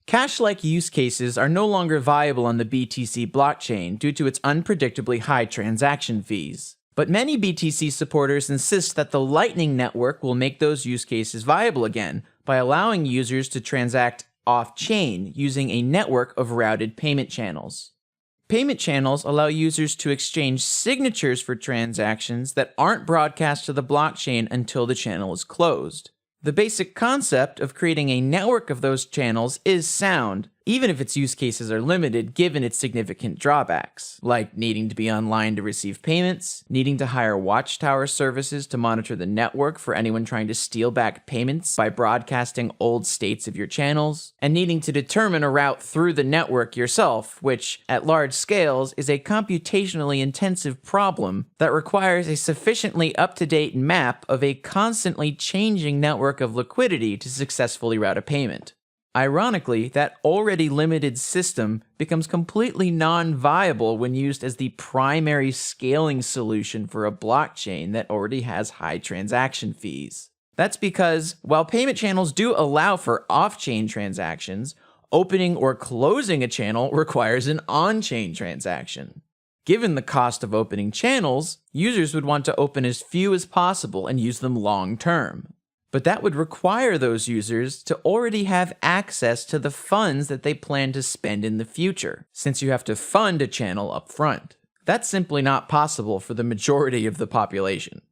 Cash-like use cases are no longer viable on the BTC blockchain due to its unpredictably high transaction fees. But many BTC supporters insist that the Lightning Network will make those use cases viable again by allowing users to transact off-chain using a network of routed payment channels. Payment channels allow users to exchange signatures for transactions that aren't broadcast to the blockchain until the channel is closed. The basic concept of creating a network of those channels is sound, even if its use cases are limited given its significant drawbacks, like needing to be online to receive payments, needing to hire watchtower services to monitor the network for anyone trying to steal back payments by broadcasting old states of your channels, and needing to determine a route through the network yourself, which, at large scales, is a computationally intensive problem that requires a sufficiently up-to-date map of a constantly changing network of liquidity to successfully route a payment. Ironically, that already limited system becomes completely non-viable when used as the primary scaling solution for a blockchain that already has high transaction fees. That's because, while payment channels do allow for off-chain transactions, opening or closing a channel requires an on-chain transaction. Given the cost of opening channels, users would want to open as few as possible and use them long-term. But that would require those users to already have access to the funds that they plan to spend in the future, since you have to fund a channel up front. That's simply not possible for the majority of the population.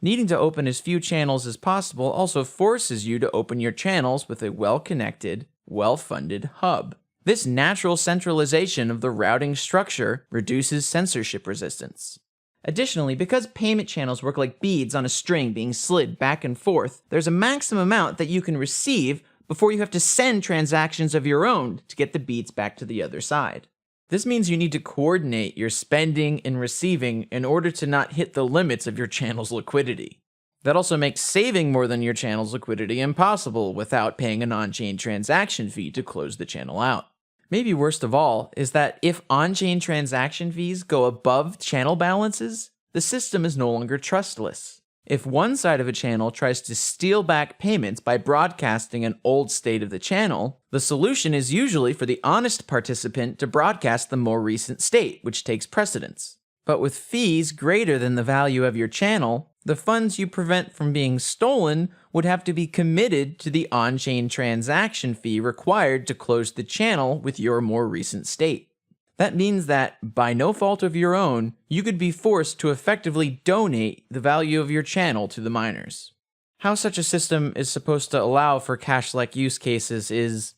Needing to open as few channels as possible also forces you to open your channels with a well-connected, well-funded hub. This natural centralization of the routing structure reduces censorship resistance. Additionally, because payment channels work like beads on a string being slid back and forth, there's a maximum amount that you can receive before you have to send transactions of your own to get the beads back to the other side. This means you need to coordinate your spending and receiving in order to not hit the limits of your channel's liquidity. That also makes saving more than your channel's liquidity impossible without paying an on-chain transaction fee to close the channel out. Maybe worst of all is that if on-chain transaction fees go above channel balances, the system is no longer trustless. If one side of a channel tries to steal back payments by broadcasting an old state of the channel, the solution is usually for the honest participant to broadcast the more recent state, which takes precedence. But with fees greater than the value of your channel, the funds you prevent from being stolen would have to be committed to the on-chain transaction fee required to close the channel with your more recent state. That means that, by no fault of your own, you could be forced to effectively donate the value of your channel to the miners. How such a system is supposed to allow for cash-like use cases is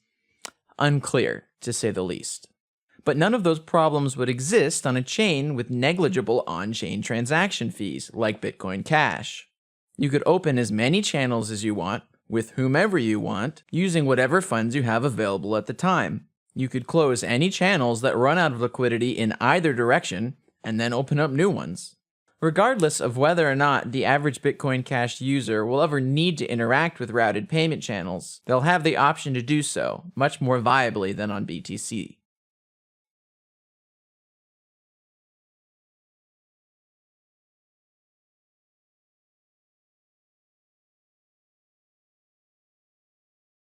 unclear, to say the least. But none of those problems would exist on a chain with negligible on-chain transaction fees, like Bitcoin Cash. You could open as many channels as you want, with whomever you want, using whatever funds you have available at the time. You could close any channels that run out of liquidity in either direction, and then open up new ones. Regardless of whether or not the average Bitcoin Cash user will ever need to interact with routed payment channels, they'll have the option to do so, much more viably than on BTC.